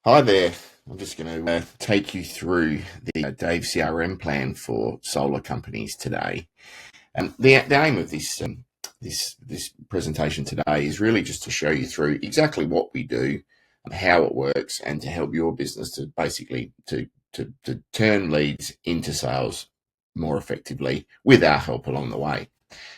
Hi there. I'm just going to take you through the DaveCRM plan for solar companies today. And the aim of this presentation today is really just to show you through exactly what we do, how it works, and to help your business to basically to turn leads into sales more effectively with our help along the way.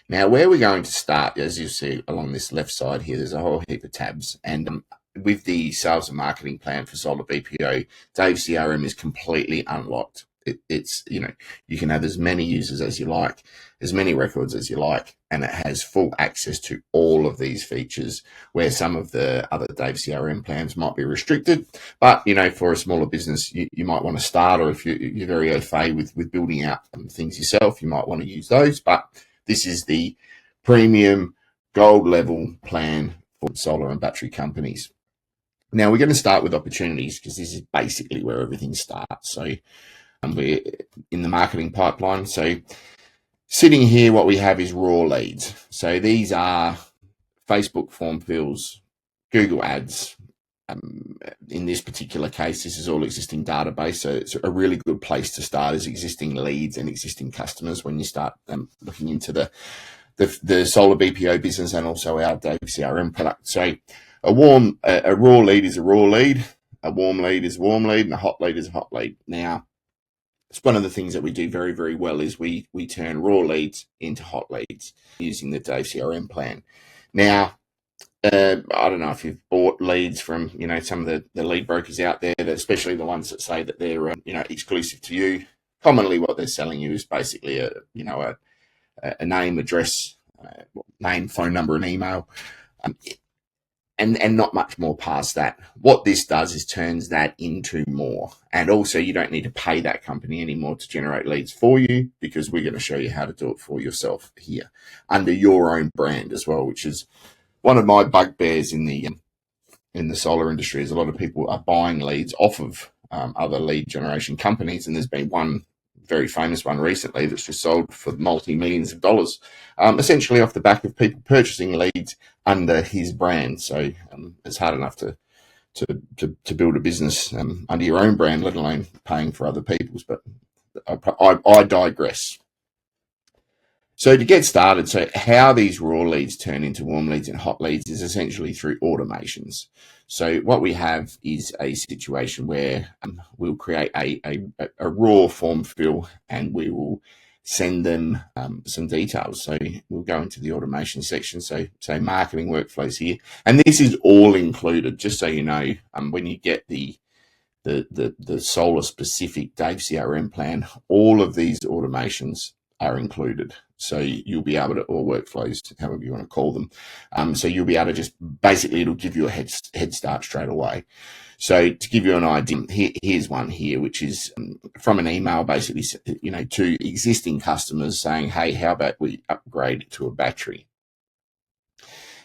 Now, where we're going to start, as you see along this left side here, there's a whole heap of tabs. And with the sales and marketing plan for Solar BPO, DaveCRM is completely unlocked. It's, you can have as many users as you like, as many records as you like, and it has full access to all of these features, where some of the other DaveCRM plans might be restricted. But, for a smaller business, you might want to start, or if you're very au fait with building out things yourself, you might want to use those. But this is the premium gold level plan for solar and battery companies. Now we're going to start with opportunities because this is basically where everything starts. So we're in the marketing pipeline. So sitting here, what we have is raw leads. So these are Facebook form fills, Google ads. In this particular case, this is all existing database. So it's a really good place to start as existing leads and existing customers when you start looking into the solar BPO business and also our DaveCRM product. So a raw lead is a raw lead, a warm lead is a warm lead, and a hot lead is a hot lead. Now, it's one of the things that we do very, very well is we turn raw leads into hot leads using the DaveCRM plan. Now, I don't know if you've bought leads from, some of the lead brokers out there, especially the ones that say that they're, exclusive to you. Commonly what they're selling you is basically a name, address, name, phone number, and email, and not much more past that. What this does is turns that into more. And also you don't need to pay that company anymore to generate leads for you, because we're going to show you how to do it for yourself here under your own brand as well, which is one of my bugbears in the solar industry. Is a lot of people are buying leads off of other lead generation companies, and there's been one very famous one recently that's just sold for multi-millions of dollars, essentially off the back of people purchasing leads under his brand. So it's hard enough to build a business under your own brand, let alone paying for other people's. But I digress. So to get started, so how these raw leads turn into warm leads and hot leads is essentially through automations. So what we have is a situation where we'll create a raw form fill, and we will send them some details. So we'll go into the automation section. So marketing workflows here, and this is all included, just so you know, when you get the solar specific DaveCRM plan, all of these automations are included. So you'll be able to, or workflows, however you want to call them. So you'll be able to just, basically it'll give you a head start straight away. So to give you an idea, here's one here, which is from an email, basically, to existing customers saying, hey, how about we upgrade to a battery?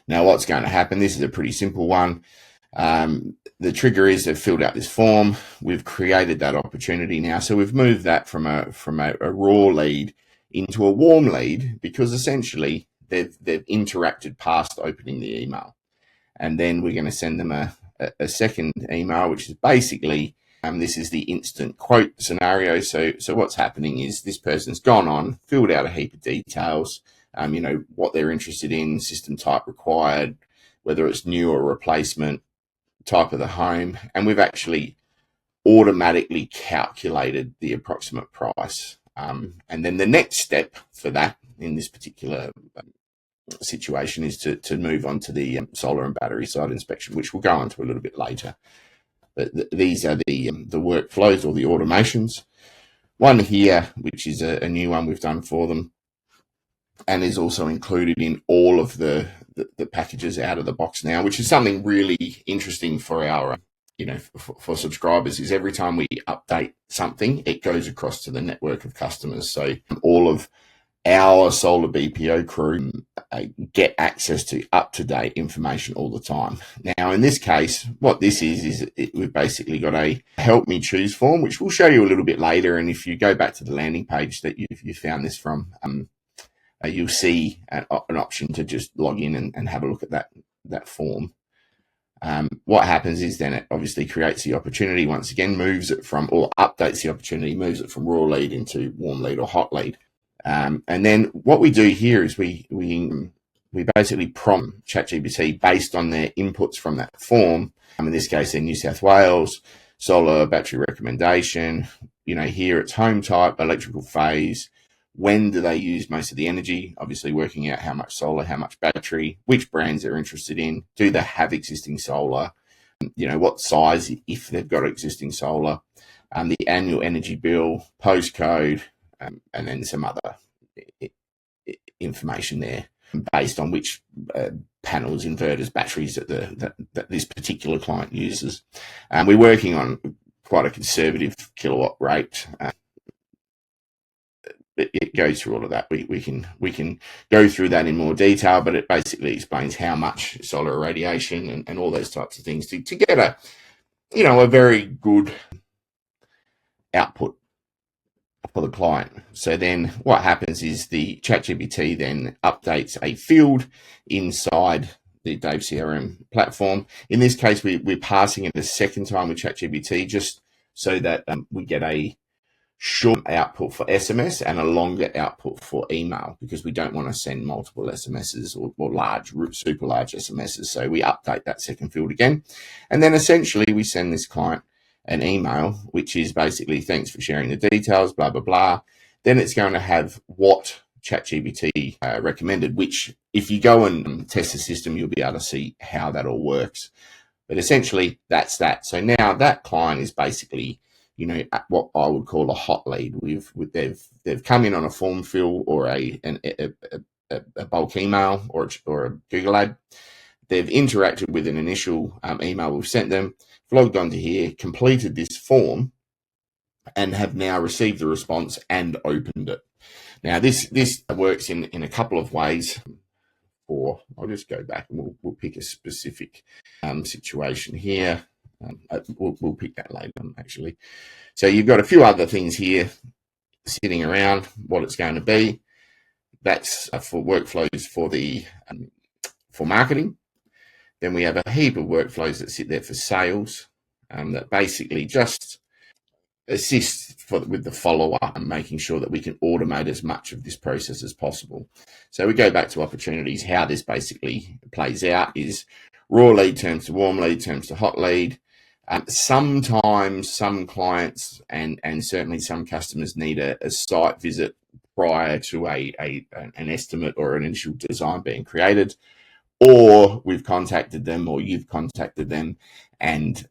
Now what's going to happen, this is a pretty simple one. The trigger is they've filled out this form. We've created that opportunity now. So we've moved that from a raw lead into a warm lead, because essentially they've interacted past opening the email. And then we're going to send them a second email, which is basically, this is the instant quote scenario. So what's happening is this person's gone on, filled out a heap of details, what they're interested in, system type required, whether it's new or replacement, type of the home, and we've actually automatically calculated the approximate price. And then the next step for that in this particular situation is to move on to the solar and battery side inspection, which we'll go into a little bit later. But these are the workflows, or the automations. One here, which is a new one we've done for them, and is also included in all of the packages out of the box now, which is something really interesting for our for subscribers, is every time we update something, it goes across to the network of customers. So all of our solar BPO crew get access to up-to-date information all the time. Now, in this case, what this is we've basically got a help me choose form, which we'll show you a little bit later. And if you go back to the landing page that you found this from, you'll see an option to just log in and have a look at that form. What happens is then it obviously creates the opportunity once again, moves it from, or updates the opportunity, moves it from raw lead into warm lead or hot lead. And then what we do here is we basically prompt ChatGPT based on their inputs from that form. In this case, in New South Wales, solar battery recommendation, here it's home type, electrical phase, when do they use most of the energy, obviously working out how much solar, how much battery, which brands they're interested in, do they have existing solar, what size if they've got existing solar, the annual energy bill, postcode, and then some other information there based on which panels, inverters, batteries that this particular client uses. We're working on quite a conservative kilowatt rate. It goes through all of that. We can go through that in more detail, but it basically explains how much solar irradiation and all those types of things to get a very good output for the client. So then what happens is the ChatGPT then updates a field inside the DaveCRM platform. In this case, we're passing it a second time with ChatGPT just so that we get a short output for SMS and a longer output for email, because we don't want to send multiple SMSs or large, super large SMSs. So we update that second field again. And then essentially we send this client an email, which is basically, thanks for sharing the details, blah, blah, blah. Then it's going to have what ChatGPT recommended, which if you go and test the system, you'll be able to see how that all works. But essentially that's that. So now that client is basically, what I would call a hot lead. They've come in on a form fill or a bulk email or a Google ad. They've interacted with an initial email we've sent them, logged onto here, completed this form, and have now received the response and opened it. Now this works in a couple of ways. I'll just go back and we'll pick a specific situation here. We'll pick that later on, actually. So you've got a few other things here sitting around, what it's going to be. That's for workflows for marketing. Then we have a heap of workflows that sit there for sales that basically just assist with the follow-up and making sure that we can automate as much of this process as possible. So we go back to opportunities. How this basically plays out is raw lead turns to warm lead, turns to hot lead. Sometimes some clients and certainly some customers need a site visit prior to an estimate or an initial design being created, or we've contacted them or you've contacted them and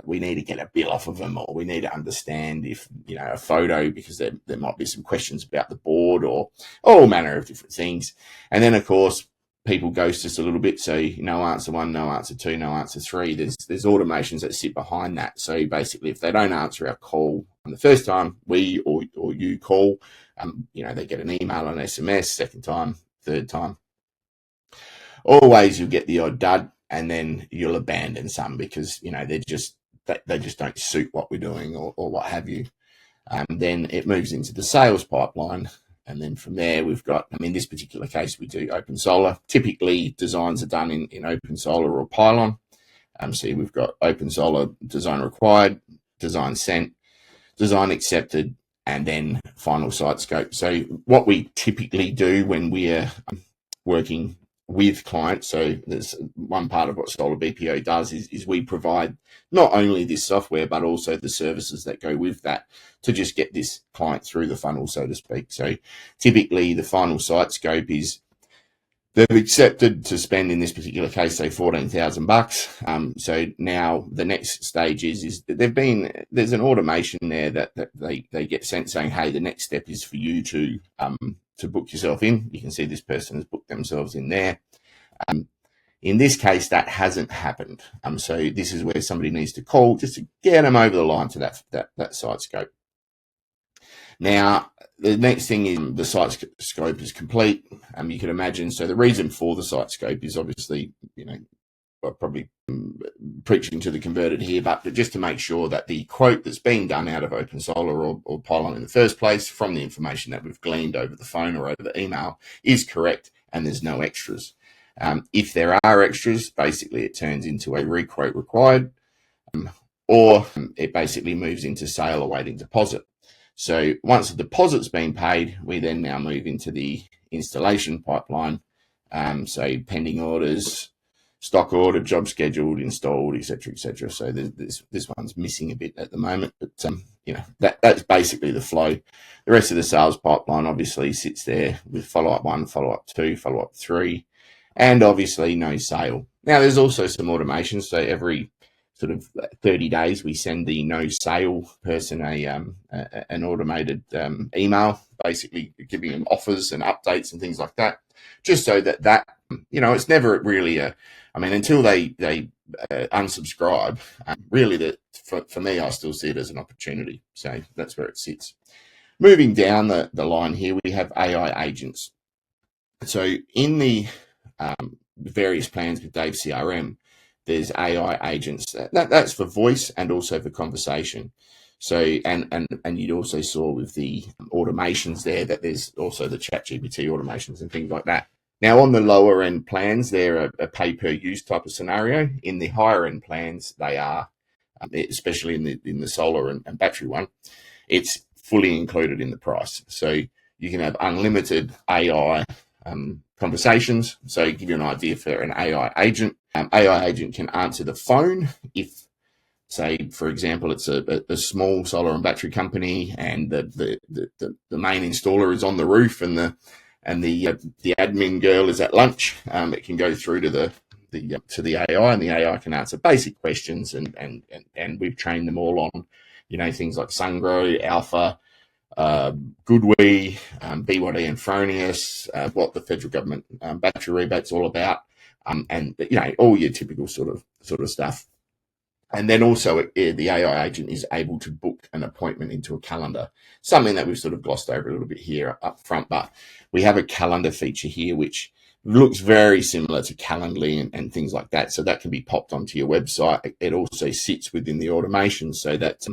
we need to get a bill off of them, or we need to understand if a photo, because there might be some questions about the board or all manner of different things. And then of course people ghost us a little bit, so no answer 1, no answer 2, no answer 3. There's automations that sit behind that. So basically, if they don't answer our call the first time we or you call, they get an email, an SMS, second time, third time. Always you'll get the odd dud, and then you'll abandon some because they just don't suit what we're doing or what have you. Then it moves into the sales pipeline. And then from there, we've got, in this particular case, we do Open Solar. Typically, designs are done in Open Solar or Pylon. So we've got Open Solar, design required, design sent, design accepted, and then final site scope. So what we typically do when we're working with clients, so there's one part of what Solar BPO does is we provide not only this software, but also the services that go with that to just get this client through the funnel, so to speak. So typically the final site scope is they've accepted to spend, in this particular case, say $14,000. So now the next stage is that there's an automation there that they get sent saying, hey, the next step is for you to book yourself in. You can see this person has booked themselves in there. In this case, that hasn't happened. So this is where somebody needs to call just to get them over the line to that site scope. Now, the next thing is the site scope is complete. You can imagine. So the reason for the site scope is obviously, I'm probably preaching to the converted here, but just to make sure that the quote that's being done out of Open Solar or Pylon in the first place, from the information that we've gleaned over the phone or over the email, is correct and there's no extras. If there are extras, basically it turns into a requote required, or it basically moves into sale awaiting deposit. So once the deposit's been paid, we then now move into the installation pipeline. So pending orders, stock order, job scheduled, installed, etc., etc. So this one's missing a bit at the moment, but that's basically the flow. The rest of the sales pipeline obviously sits there with follow-up 1, follow-up 2, follow-up 3, and obviously no sale. Now there's also some automation. So every sort of 30 days, we send the no sale person an automated email, basically giving them offers and updates and things like that, just so that it's never really until they unsubscribe. Really, that for me, I still see it as an opportunity. So that's where it sits. Moving down the line here, we have AI agents. So in the various plans with DaveCRM, there's AI agents. That's for voice and also for conversation. So and you'd also saw with the automations there that there's also the ChatGPT automations and things like that. Now on the lower end plans, they're a pay per use type of scenario. In the higher end plans, they are, especially in the solar and battery one, it's fully included in the price. So you can have unlimited AI conversations. So give you an idea for an AI agent. AI agent can answer the phone if, say, for example, it's a small solar and battery company, and the main installer is on the roof, and the admin girl is at lunch. It can go through to the AI, and the AI can answer basic questions, and we've trained them all on, things like Sungrow, Alpha, GoodWe, BYD and Fronius, what the federal government battery rebate's all about, and all your typical sort of stuff. And then also the AI agent is able to book an appointment into a calendar, something that we've sort of glossed over a little bit here up front, but we have a calendar feature here which looks very similar to Calendly and things like that. So that can be popped onto your website. It also sits within the automation so that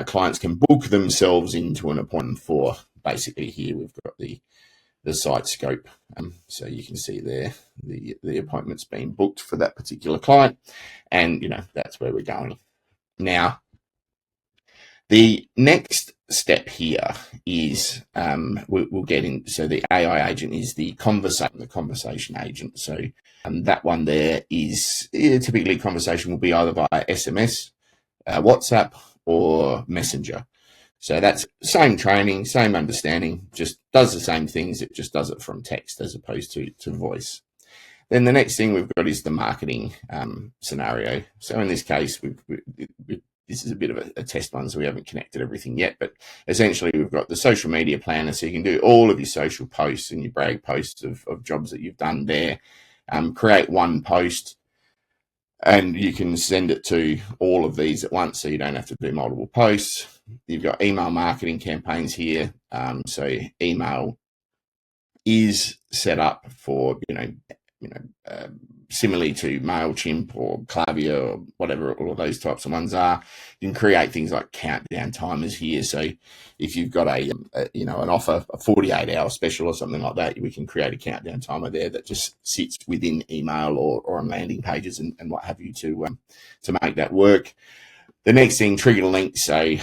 clients can book themselves into an appointment for, basically here we've got the site scope. So you can see there the appointment's been booked for that particular client, and that's where we're going. Now, the next step here is we'll get in. So the AI agent is the conversation agent. So that one there is typically conversation will be either via SMS, WhatsApp, or Messenger. So that's same training, same understanding, just does the same things. It just does it from text as opposed to voice. Then the next thing we've got is the marketing scenario. So in this case, this is a bit of a test one, so we haven't connected everything yet. But essentially, we've got the social media planner, so you can do all of your social posts and your brag posts of jobs that you've done there. Create one post, and you can send it to all of these at once, so you don't have to do multiple posts. You've got email marketing campaigns here. So email is set up for, similarly to MailChimp or Klaviyo or whatever all of those types of ones are. You can create things like countdown timers here. So if you've got an offer, a 48-hour special or something like that, we can create a countdown timer there that just sits within email or on landing pages and what have you to make that work. The next thing, trigger links. So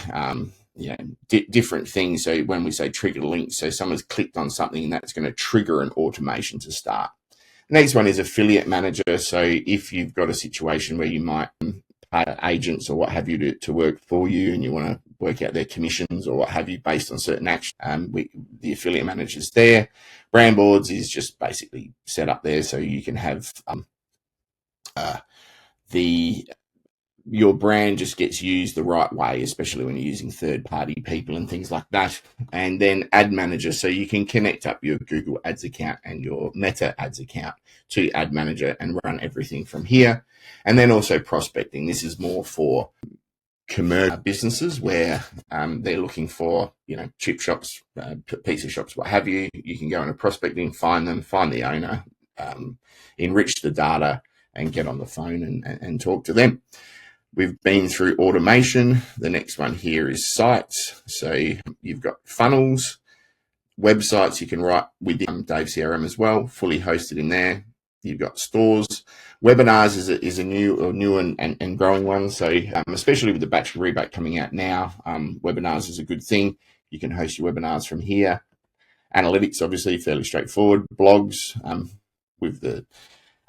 different things. So when we say trigger links, so someone's clicked on something and that's going to trigger an automation to start. Next one is affiliate manager. So if you've got a situation where you might pay agents or what have you to work for you, and you want to work out their commissions or what have you based on certain action, the affiliate manager's there. Brand boards is just basically set up there so you can have your brand just gets used the right way, especially when you're using third-party people and things like that. And then ad manager, so you can connect up your Google Ads account and your Meta Ads account to ad manager and run everything from here. And then also prospecting. This is more for commercial businesses where they're looking for, chip shops, pizza shops, what have you. You can go into prospecting, find them, find the owner, enrich the data, and get on the phone and talk to them. We've been through automation. The next one here is sites. So you've got funnels, websites you can write within DaveCRM as well, fully hosted in there. You've got stores. Webinars is a new and growing one. So especially with the battery rebate coming out now, webinars is a good thing. You can host your webinars from here. Analytics, obviously, fairly straightforward. Blogs, with the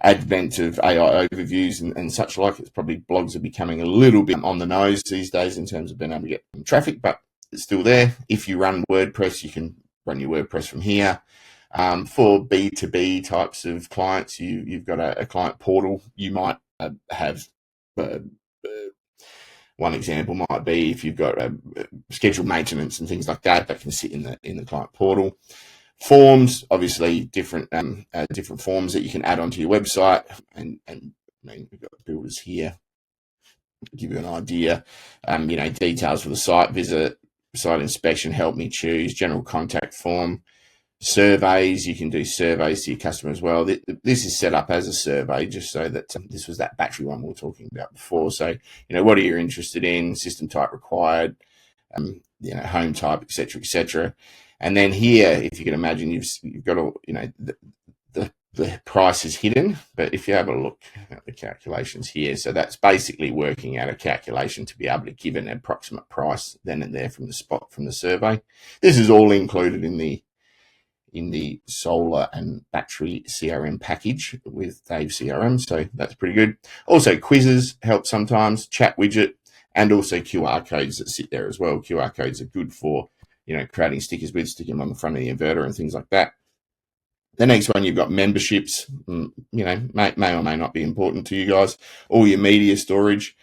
advent of AI overviews and such like, it's probably blogs are becoming a little bit on the nose these days in terms of being able to get traffic, but it's still there. If you run WordPress, you can run your WordPress from here. For B2B types of clients, you've got a client portal. You might have one example might be if you've got scheduled maintenance and things like that can sit in the client portal. Forms, obviously, different forms that you can add onto your website, and I mean, we've got builders here to give you an idea. Details for the site visit, site inspection, help me choose, general contact form, surveys. You can do surveys to your customer as well. This is set up as a survey, just so that this was that battery one we were talking about before. So, what are you interested in? System type required, home type, etc., etc. And then here, if you can imagine, you've got all, the price is hidden, but if you have a look at the calculations here, so that's basically working out a calculation to be able to give an approximate price then and there from the survey. This is all included in the solar and battery CRM package with DaveCRM, so that's pretty good. Also, quizzes help sometimes, chat widget, and also QR codes that sit there as well. QR codes are good for creating stickers with, sticking them on the front of the inverter and things like that. The next one, you've got memberships, may or may not be important to you guys, all your media storage.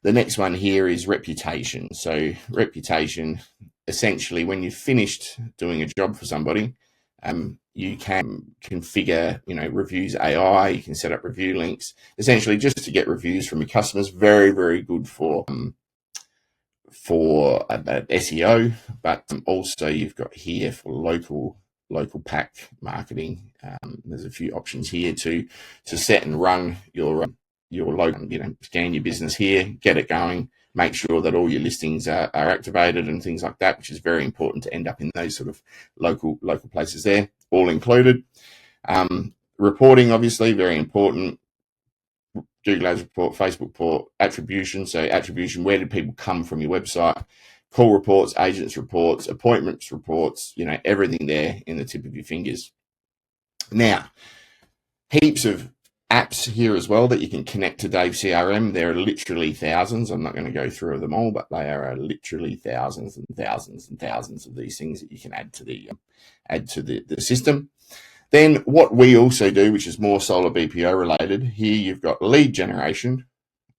The next one here is reputation. So reputation, essentially, when you've finished doing a job for somebody, you can configure, reviews AI, you can set up review links, essentially just to get reviews from your customers. Very, very good for SEO, but also you've got here for local pack marketing. There's a few options here to set and run your local, scan your business here, get it going, make sure that all your listings are activated and things like that, which is very important to end up in those sort of local places there, all included. Reporting, obviously, very important. Google Ads report, Facebook report, attribution. So attribution, where did people come from your website? Call reports, agents reports, appointments reports, everything there in the tip of your fingers. Now, heaps of apps here as well that you can connect to DaveCRM. There are literally thousands. I'm not going to go through them all, but they are literally thousands and thousands and thousands of these things that you can add to the system. Then what we also do, which is more solar BPO related, here you've got lead generation,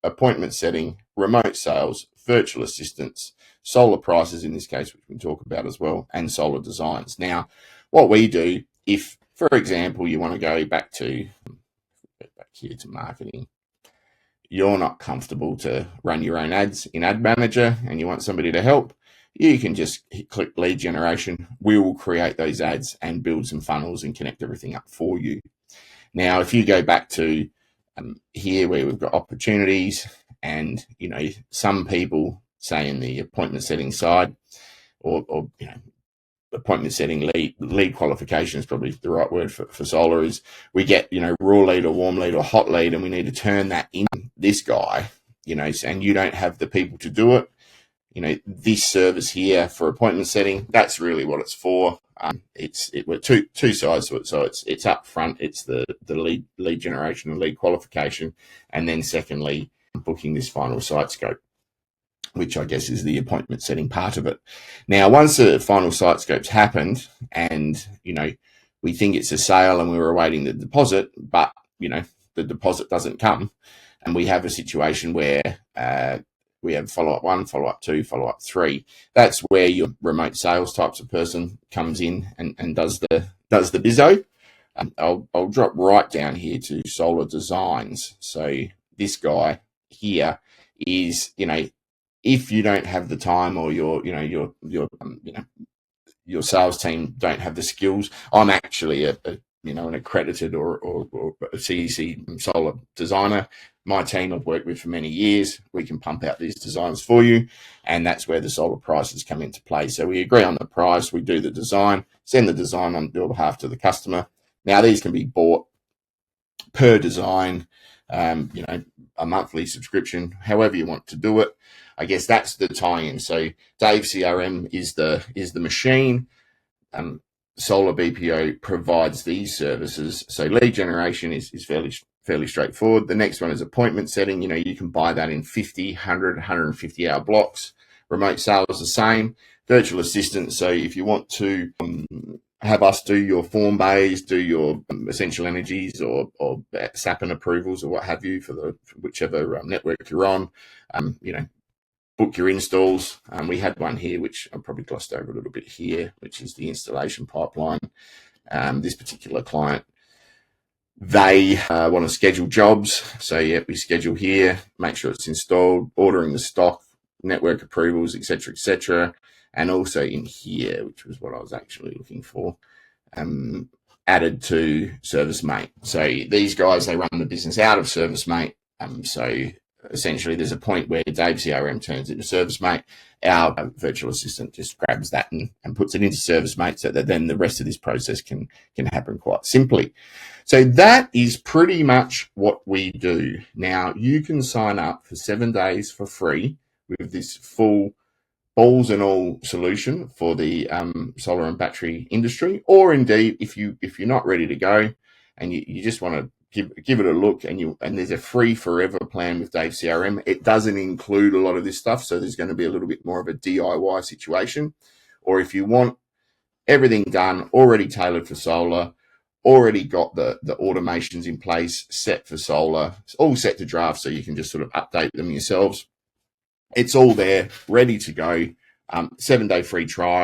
appointment setting, remote sales, virtual assistants, solar prices in this case, which we can talk about as well, and solar designs. Now, what we do, if, for example, you want to go back here to marketing, you're not comfortable to run your own ads in Ad Manager and you want somebody to help, you can just click lead generation. We will create those ads and build some funnels and connect everything up for you. Now, if you go back to here where we've got opportunities and, some people say in the appointment setting side or appointment setting lead qualification is probably the right word for solar, is we get, raw lead or warm lead or hot lead, and we need to turn that in this guy, and you don't have the people to do it. This service here for appointment setting, that's really what it's for. We're two sides to it. So it's up front, it's the lead generation and lead qualification, and then secondly, booking this final site scope, which I guess is the appointment setting part of it. Now, once the final site scope's happened and, we think it's a sale and we were awaiting the deposit, but, the deposit doesn't come, and we have a situation where we have follow-up 1, follow-up 2, follow-up 3. That's where your remote sales types of person comes in and does the bizzo. I'll drop right down here to solar designs. So this guy here is, if you don't have the time or your sales team don't have the skills, I'm actually an accredited or a CEC solar designer. My team I've worked with for many years. We can pump out these designs for you, and that's where the solar prices come into play. So we agree on the price, we do the design, send the design on your behalf to the customer. Now, these can be bought per design, a monthly subscription, however you want to do it. I guess that's the tie-in. So DaveCRM is the machine. Solar BPO provides these services. So lead generation is fairly straightforward. The next one is appointment setting. You can buy that in 50, 100, 150 hour blocks. Remote sales the same. Virtual assistant. So if you want to have us do your form bays, do your essential energies or SAP approvals or what have you for whichever network you're on, book your installs. We had one here, which I probably glossed over a little bit here, which is the installation pipeline. This particular client, they want to schedule jobs. So we schedule here, make sure it's installed, ordering the stock, network approvals, etc. And also in here, which was what I was actually looking for, added to ServiceMate. So these guys, they run the business out of ServiceMate. So essentially there's a point where DaveCRM turns into ServiceMate. Our virtual assistant just grabs that and puts it into ServiceMate so that then the rest of this process can happen quite simply. So that is pretty much what we do. Now, you can sign up for 7 days for free with this full balls and all solution for the solar and battery industry, or indeed if you're not ready to go and you just want to give it a look, and there's a free forever plan with DaveCRM. It doesn't include a lot of this stuff, so there's going to be a little bit more of a DIY situation. Or if you want everything done, already tailored for solar, already got the automations in place, set for solar, it's all set to draft, so you can just sort of update them yourselves. It's all there, ready to go. 7-day free trial.